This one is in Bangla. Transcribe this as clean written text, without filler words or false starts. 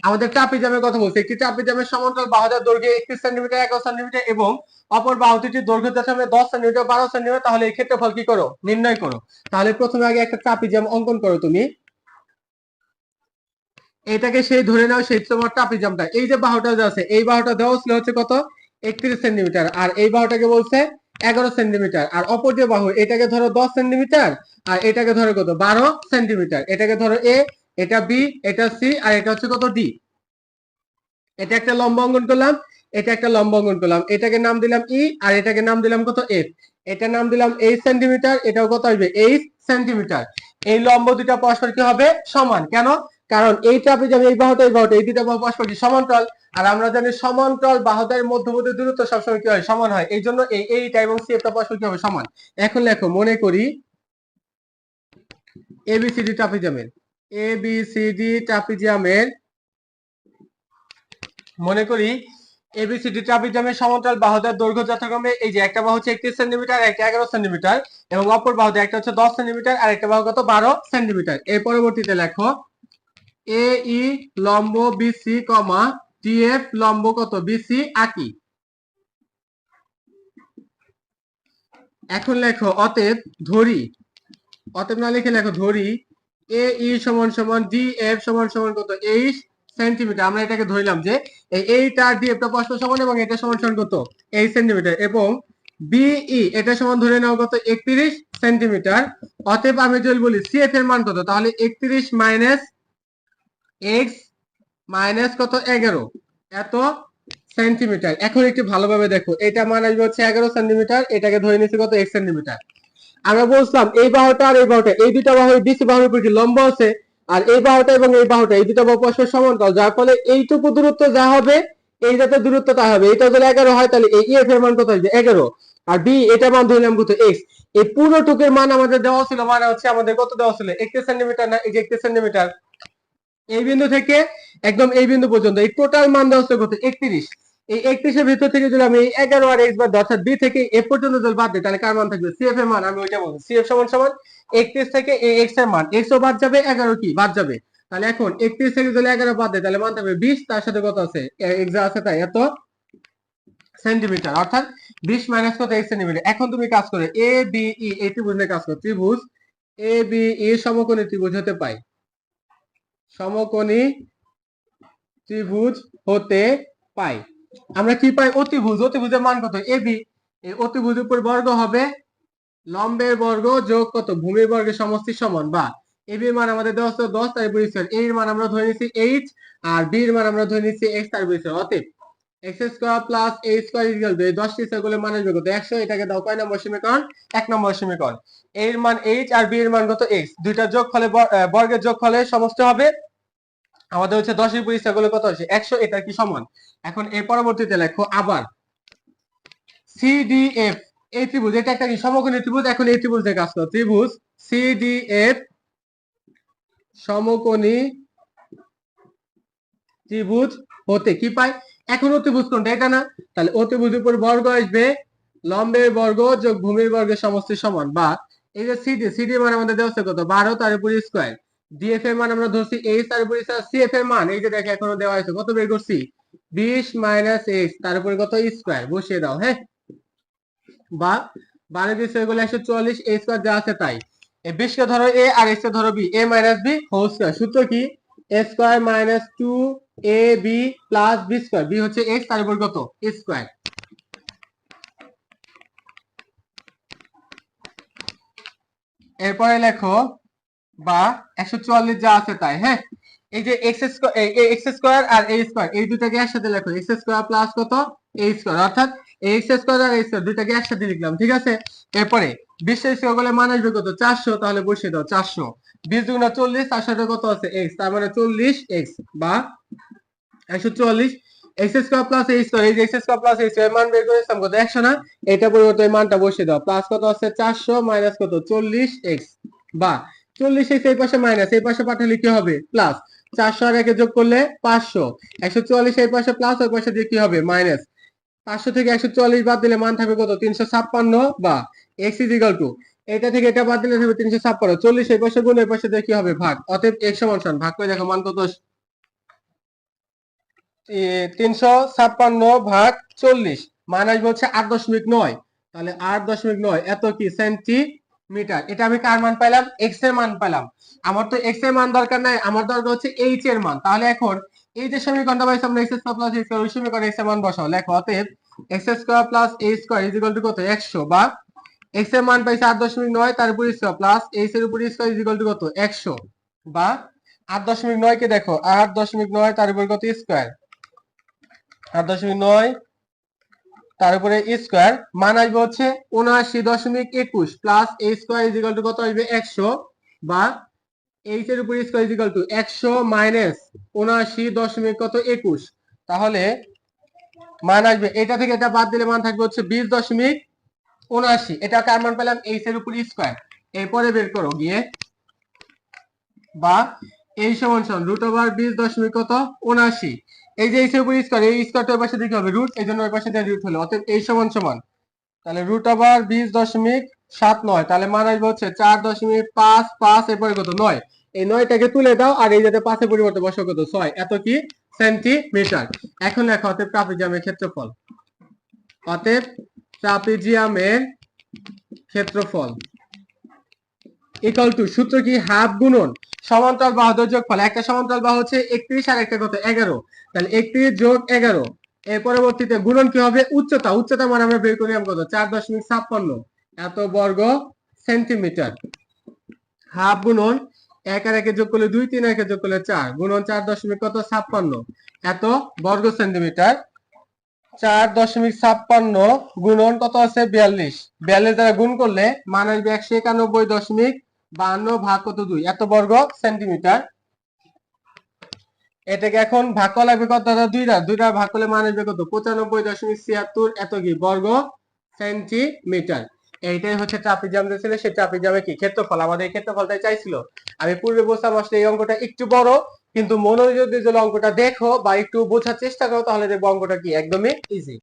আমাদের ট্রাপিজামের কথা বলছি। একটি ট্রাপিজামের সমান্তরাল বাহুটার দৈর্ঘ্য 31 সেন্টিমিটার 11 সেন্টিমিটার এবং অপর বাহুটির দৈর্ঘ্য যথাক্রমে 10 সেন্টিমিটার 12 সেন্টিমিটার, তাহলে এই ক্ষেত্রফল কি করো, নির্ণয় করো। তাহলে প্রথমে আগে একটা ট্রাপিজাম অঙ্কন করো তুমি। এটাকে সেই ধরে নাও সেই তোমার ট্রাপিজামটা। এই যে বাহুটা যে আছে, এই বাহুটা দেওয়া ছিল হচ্ছে কত, 31 সেন্টিমিটার, আর এই বাহুটাকে বলছে 11 সেন্টিমিটার, আর অপর যে বাহু এটাকে ধরো 10 সেন্টিমিটার, আর এটাকে ধরো কত 12 সেন্টিমিটার। এটাকে ধরো এ, এটা বি, এটা সি, আর এটা হচ্ছে কত ডি। এটা একটা লম্ব অঙ্কন করলাম, এটা একটা লম্ব অঙ্কন করলাম, এটাকে নাম দিলাম ই, আর এটাকে নাম দিলাম কত এফ। এটা নাম দিলাম 8 সেন্টিমিটার, এটাও কত আসবে 8 সেন্টিমিটার। এই লম্ব দুটা পরস্পর কি হবে, সমান। কেন? কারণ এই ট্রাপিজাম, এই বাহুটা এই বাহুটা, এই দুটা বাহু পরস্পর কি সমান্তরাল। আর আমরা জানি সমান্তরাল বাহুদের মধ্যবর্তী দূরত্ব সবসময় কি হয়, সমান হয়। এই জন্য এই এইটা এবং সি টা পরস্পর কি হবে, সমান। এখন লেখো, মনে করি এবিসিডি ট্রাপিজামের, এবিসিডি ট্রাপিজামের, মনে করি এবিসিডি ট্রাপিজামের সমান্তরাল বাহুদের দৈর্ঘ্য যথাক্রমে এই যে একটা বাহু হচ্ছে 31 সেন্টিমিটার, একটা 11 সেন্টিমিটার, এবং অপর বাহুতে একটা হচ্ছে 10 সেন্টিমিটার, আর একটা বাহু কত 12 সেন্টিমিটার। এর পরবর্তীতে লেখো এ ই লম্ব বিসি কমা টিএফ লম্ব কত বিসি আঁকি। এখন লেখো অতএব ধরি, অতএব না লিখে লেখো ধরি এ ই সমান সমান ডি এফ সমান সমান কত 8 সেন্টিমিটার। আমরা এটাকে ধরলাম যে এই 8 আর ডি এফটা পরস্পর সমান এবং এটা সমান সমান কত 8 সেন্টিমিটার, এবং বিই এটা সমান ধরে নাও কত 31 সেন্টিমিটার। অতএব আমি যদি বলি সিএফ এর মান কত, তাহলে 31 মাইনাস এক্স মাইনাস কত 11 এত সেন্টিমিটার। এখন একটু ভালোভাবে দেখো, এটা মান আসবে হচ্ছে 11 সেন্টিমিটার, এটাকে ধরে নিচ্ছি কত 1 সেন্টিমিটার। আমরা বলছিলাম এই বাহুটা আর এই বাহুটা, এই দুটা বাহু বিসি বাহুর উপর কি লম্ব আছে, আর এই বাহুটা এবং এই বাহুটা, এই দুটা বাহু পরস্পর সমান্তরাল, যার ফলে এইটুকু দূরত্ব যা হবে, এই যাতে দূরত্ব তা হবে। এটা যদি 11 হয় তাহলে এই এফ এর মান কত আসবে 11, আর বি এটা মান ধরলাম কত এক্স। এই পুরো টুকের মান আমাদের দেওয়া ছিল, মানে হচ্ছে আমাদের কত দেওয়া ছিল 31 সেন্টিমিটার, না এই যে 31 সেন্টিমিটার। এই বিন্দু থেকে একদম এই বিন্দু পর্যন্ত এই টোটাল মান দেওয়া হচ্ছে কত 31। এই 31 এর ভিতর থেকে যদি আমি 11 আর এক্স বাদ দিই, অর্থাৎ বি থেকে এ পর্যন্ত যদি বাদ দিই, তাহলে কার মান থাকবে, সিএফ এর মান। আমি ওইটা বলবো সিএফ সমান সমান 31 থেকে এই এক্স এর মান, এক্স ও বাদ যাবে, 11 কি বাদ যাবে। তাহলে এখন 31 থেকে যদি 11 বাদ দেয়, তাহলে মান থাকবে 20, তার সাথে কত আছে এক্স আছে, তাই এত সেন্টিমিটার, অর্থাৎ 20 মাইনাস কত 1 সেন্টিমিটার। এখন তুমি কাজ করে এ বি ই এই ত্রিভুজ নিয়ে কাজ করো। ত্রিভুজ এ বি ই সমকোণী ত্রিভুজ হতে পাই, সমকোণী ত্রিভুজ হতে পাই। আমরা কি পাই, অতিভুজ। অতিভুজের মান কত এবি, এই অতিভুজের উপর বর্গ হবে লম্বের বর্গ যোগ কত ভূমির বর্গের সমষ্টি সমান, বা এবি এর মান আমাদের দেওয়া আছে 10 তার উপর স্কয়ার, এর মান আমরা ধরে নিচ্ছি 8, আর বি এর মান আমরা ধরে নিচ্ছি x তার উপর স্কয়ার। অতএব x square plus a square equal to এই 10 টি স্কয়ার করলে মান আসবে কত 100। এটাকে দাও কয় নম্বর সমীকরণ, 1 নম্বর সমীকরণ। a এর মান h আর b এর মান কত x, দুইটা যোগ ফলে বর্গের যোগ ফলে সমষ্টি হবে আমাদের হচ্ছে 10 এর উপর ইচ্ছা করলে কত হচ্ছে 100, এটা কি সমান। এখন এর পরবর্তীতে লেখো আবার সিডিএফ, এই ত্রিভুজ এটা একটা কি সমকোণী ত্রিভুজ। এখন এই ত্রিভুজ দিয়ে কাজ করো, ত্রিভুজ সিডিএফ সমকোণী ত্রিভুজ হতে কি পাই। এখন অতিভুজ কোনটা, এটা না, তাহলে অতিভুজের উপর বর্গ আসবে লম্বের বর্গ যোগ ভূমির বর্গের সমষ্টি সমান, বা এই যে সিডি, সিডি মান আমাদের দেওয়া আছে কত 12 তার উপর স্কয়ার, ডিএফ এর মান আমরা ধরছি এইচ তার উপর স্কয়ার, সিএফ এর মান এই যে দেখো এখনো দেওয়া আছে কত বের করছি 20 মাইনাস এক্স তার উপর কত স্কয়ার বসিয়ে দাও। হ্যাঁ, বা 12 দিয়ে স্কয়ার করলে 144, এ স্কয়ার যা আছে তাই। এই 20 কে ধরো এ আর এক্স কে ধরো B, A minus B whole square. সূত্র কি, A square minus 2 A B plus B square, B হচ্ছে এক্স তার উপর কত স্কয়ার। এরপরে লেখো বা 144 যা আছে তাই। হ্যাঁ, এই যে এক্স স্কয়ার আর এ স্কয়ার এই দুটাকে একসাথে লেখো, এক্স স্কয়ার প্লাস কত এ স্কয়ার, অর্থাৎ এক্স স্কয়ার আর এ স্কয়ার দুটাকে একসাথে লিখলাম, ঠিক আছে। এরপরে 20 স্কয়ার করলে মান আসবে কত 400, তাহলে বসিয়ে দাও 400, 20 দুগুণা 40, তার সাথে কত আছে এক্স, তার মানে 40 এক্স বা 144 এক্স স্কয়ার প্লাস এ স্কয়ার। এই যে এক্স স্কয়ার প্লাস এ স্কয়ার মান বের করেছিলাম কত 100 না, এটা পরিবর্তে মানটা বসিয়ে দাও, প্লাস কত আছে 400 মাইনাস কত 40 এক্স, বা 40 এক্স এই পাশে মাইনাস এই পাশে পাঠালে কি হবে প্লাস, 400 আর একে যোগ করলে 500, 144 এই পাশে প্লাস ওই পাশে দিয়ে কি হবে মাইনাস, 500 থেকে 144 বাদ দিলে মান থাকবে কত 356, বা x ইজ ইকুয়াল টু এটা থেকে এটা বাদ দিলে থাকবে 356, 40 এই পাশে গুণ এই পাশে দিয়ে কি হবে ভাগ, অতএব x সমান ভাগ করে দেখো মান কত 356 ভাগ 40 মান আসবে হচ্ছে 8.9। তাহলে 8.9 এত কি সেন্টিমিটার। এটা আমি কার মান পাইলাম? এক্স এর মান পাইলাম। আমার তো এক্স এর মান দরকার নাই, আমার দরকার হচ্ছে এইচ এর মান। তাহলে এখন এই যে সমীকরণটা পাইছি আমরা x square plus H square, ওই সমীকরণে এক্স এর মান বসাও। লেখো অতএব x square plus A square is equal to কত? 100, বা এক্স এর মান পাইছি 8.9 তার উপর স্কয়ার প্লাস এইচ এর উপর স্কয়ার ইজ ইকুয়াল টু কত? 100, বা 8.9 কে দেখো 8.9 তার উপর কত? স্কয়ার। 8.9 তার উপরে স্কয়ার মান আসবে হচ্ছে 79.21 plus a square is equal to কত আসবে? 100, বা এইচ এর উপর square is equal to 100 minus 79.21। তাহলে মান আসবে এটা থেকে এটা বাদ দিলে মান থাকবে হচ্ছে 20.79। এটা কার মান পেলাম? এইচ এর উপর স্কয়ার। এরপরে বের করো গিয়ে, বা এই সমান সমান রুট ওভার 20.79। এই যে এইচ এর উপর স্কয়ার, এই স্কয়ারটা ওই পাশে দিতে হবে রুট, এই জন্য ওই পাশে দিয়ে রুট হলো। অতএব এই সমান সমান তাহলে রুট ওভার 20.79, তাহলে মান আসবে হচ্ছে 4.55। এরপরে কত? 9। এই 9টাকে তুলে দাও, আর এই যাতে 5 এর পরিবর্তে বসাও কত? 6। এত কি সেন্টিমিটার। এখন লেখো অতএব ট্রাপিজিয়ামের ক্ষেত্রফল। অতএব ট্রাপিজিয়ামের ক্ষেত্রফল ইকুয়াল টু, সূত্র কি? হাফ গুণন সমান্তরাল বাহুদের যোগফল। একটা সমান্তরাল বাহু হচ্ছে 31 আর একটা কত? 11। তাহলে 31 যোগ 11 এর পরবর্তীতে গুণন কি হবে? উচ্চতা। উচ্চতা মানে আমরা বের করলাম কত? 4.56 এত বর্গ সেন্টিমিটার। হাফ গুণন 1 আর 1 যোগ করলে 2, 3 আর 1 যোগ করলে 4, গুণন 4.56 এত বর্গ সেন্টিমিটার। 4.56 গুণন কত আছে? 42। 42 দ্বারা গুণ করলে মান আসবে 191.52 ভাগ কত? 2, এত বর্গ সেন্টিমিটার। এটাকে এখন ভাগ করা লাগবে কত দ্বারা? 2 দ্বারা। 2 দ্বারা ভাগ করলে মান আসবে কত? 95.76 এত কি বর্গ সেন্টিমিটার। এইটাই হচ্ছে ট্রাপিজিয়াম যে ছিল সেই ট্রাপিজিয়ামের কি ক্ষেত্রফল। আমাদের এই ক্ষেত্রফলটাই চাইছিল। আমি পূর্বে বলছিলাম আসলে এই অঙ্কটা একটু বড়, কিন্তু মনোযোগ দিয়ে যদি অঙ্কটা দেখো বা একটু বোঝার চেষ্টা করো তাহলে দেখবো অঙ্কটা কি একদমই ইজি।